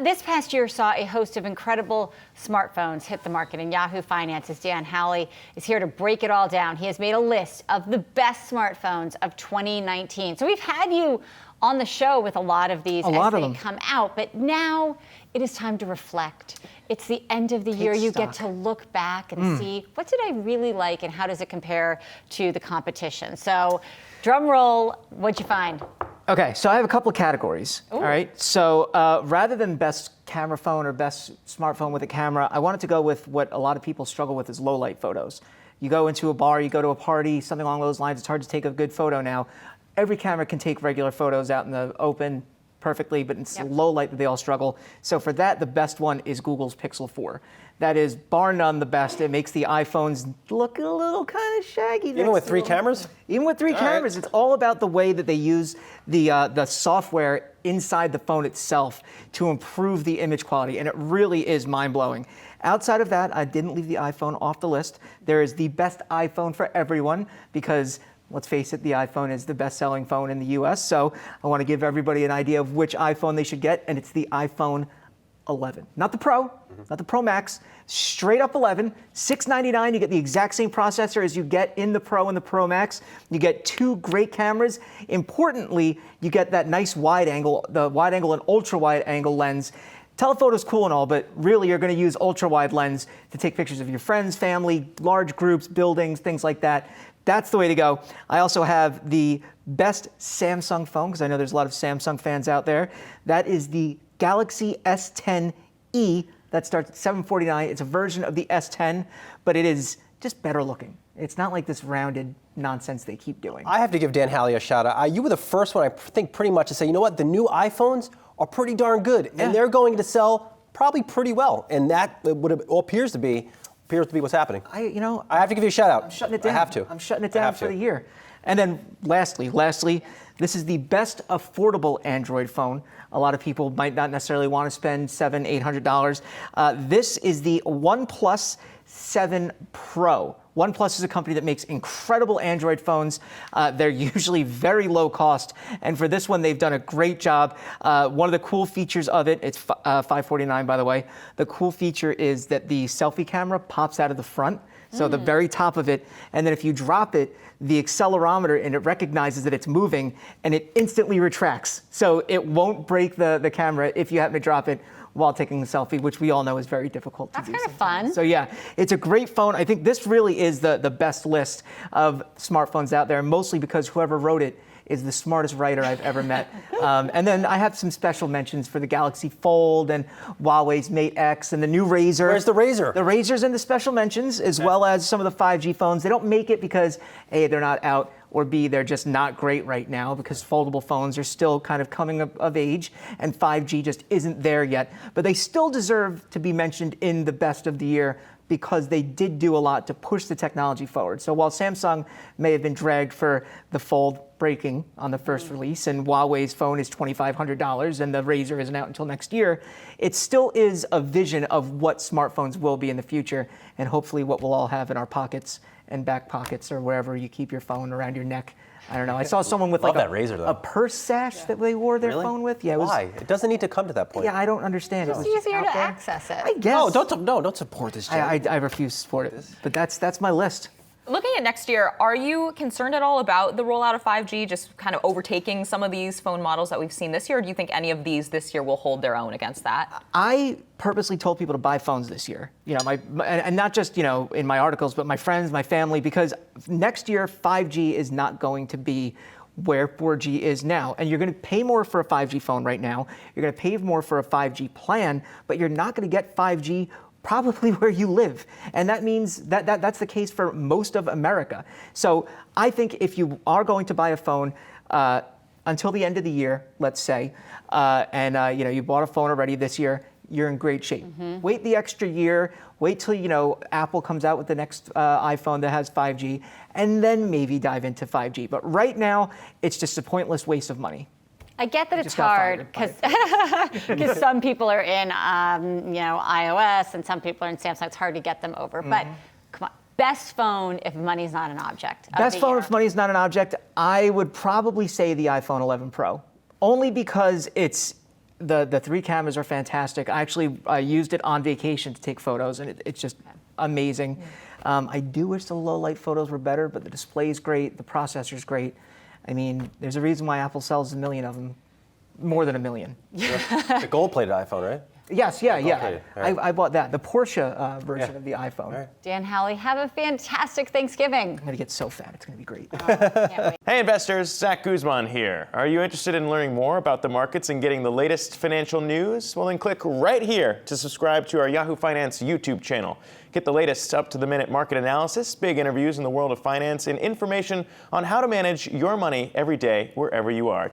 This past year saw a host of incredible smartphones hit the market, and Yahoo Finance's Dan Howley is here to break it all down. He has made a list of the best smartphones of 2019. So we've had you on the show with a lot of these as they come out, but now it is time to reflect. It's the end of the year. You get to look back and see, what did I really like and how does it compare to the competition? So drum roll, what'd you find? Okay, so I have a couple of categories. All right, so rather than best camera phone or best smartphone with a camera, I wanted to go with what a lot of people struggle with is low light photos. You go into a bar, you go to a party, something along those lines, it's hard to take a good photo now. Every camera can take regular photos out in the open perfectly, but it's low light that they all struggle. So for that, the best one is Google's Pixel 4. That is bar none the best. It makes the iPhones look a little kind of shaggy. Even with three cameras? Even with three cameras. It's all about the way that they use the software inside the phone itself to improve the image quality, and it really is mind-blowing. Outside of that, I didn't leave the iPhone off the list. There is the best iPhone for everyone because, let's face it, the iPhone is the best-selling phone in the US, so I want to give everybody an idea of which iPhone they should get, and it's the iPhone 11. Not the Pro, not the Pro Max, straight up 11, $699. You get the exact same processor as you get in the Pro and the Pro Max. You get two great cameras. Importantly, you get that nice wide angle, the wide angle and ultra wide angle lens. Telephoto's cool and all, but really you're going to use ultra wide lens to take pictures of your friends, family, large groups, buildings, things like that. That's the way to go. I also have the best Samsung phone, because I know there's a lot of Samsung fans out there. That is the Galaxy S10e. That starts at $749. It's a version of the S10, but it is just better looking. It's not like this rounded nonsense they keep doing. I have to give Dan Howley a shout out. You were the first one, I think, pretty much to say, you know what, the new iPhones are pretty darn good, and they're going to sell probably pretty well. And that what it all appears to be what's happening. I have to give you a shout out. I'm shutting it down. I have to. I'm shutting it down for the year. And then lastly, this is the best affordable Android phone. A lot of people might not necessarily want to spend $700, $800. This is the OnePlus 7 Pro. OnePlus is a company that makes incredible Android phones. They're usually very low cost, and for this one, they've done a great job. One of the cool features of it, it's $549 by the way, the cool feature is that the selfie camera pops out of the front, so the very top of it, and then if you drop it, the accelerometer, and it recognizes that it's moving, and it instantly retracts. So it won't break the camera if you happen to drop it while taking the selfie, which we all know is very difficult to do. That's kind of fun. So yeah, it's a great phone. I think this really is the best list of smartphones out there, mostly because whoever wrote it is the smartest writer I've ever met. And then I have some special mentions for the Galaxy Fold and Huawei's Mate X and the new Razr. Where's the Razr? The Razr's in the special mentions, as well as some of the 5G phones. They don't make it because A, they're not out, or B, they're just not great right now because foldable phones are still kind of coming of age and 5G just isn't there yet. But they still deserve to be mentioned in the best of the year because they did do a lot to push the technology forward. So while Samsung may have been dragged for the Fold breaking on the first release, and Huawei's phone is $2,500 and the Razr isn't out until next year, it still is a vision of what smartphones will be in the future and hopefully what we'll all have in our pockets and back pockets or wherever you keep your phone around your neck. I don't know. I saw someone with like a purse sash that they wore their phone with. Yeah, Why? It doesn't need to come to that point. Yeah, I don't understand. It's easier to access it. I guess. No, don't support this. I refuse to support it. But that's my list. Looking at next year, are you concerned at all about the rollout of 5G just kind of overtaking some of these phone models that we've seen this year? Or do you think any of these this year will hold their own against that? I purposely told people to buy phones this year, and not just, in my articles, but my friends, my family, because next year 5G is not going to be where 4G is now. And you're going to pay more for a 5G phone right now. You're going to pay more for a 5G plan, but you're not going to get 5G probably where you live. And that means that's the case for most of America. So I think if you are going to buy a phone until the end of the year, let's say, and you bought a phone already this year, you're in great shape. Wait the extra year, wait till Apple comes out with the next iPhone that has 5G, and then maybe dive into 5G. But right now, it's just a pointless waste of money. I get that it's hard because some people are in, iOS and some people are in Samsung. It's hard to get them over. But come on, best phone if money's not an object. Best phone if money's not an object. I would probably say the iPhone 11 Pro, only because it's The 3 cameras are fantastic. I actually used it on vacation to take photos, and it's just amazing. I do wish the low light photos were better, but the display's great, the processor's great. I mean, there's a reason why Apple sells 1 million of them, more than 1 million. The gold-plated iPhone, right? Yes, yeah. Okay, all right. I bought that, the Porsche version of the iPhone. Right. Dan Howley, have a fantastic Thanksgiving. I'm gonna get so fat, it's gonna be great. Can't wait. Hey investors, Zach Guzman here. Are you interested in learning more about the markets and getting the latest financial news? Well, then click right here to subscribe to our Yahoo Finance YouTube channel. Get the latest up-to-the-minute market analysis, big interviews in the world of finance, and information on how to manage your money every day wherever you are.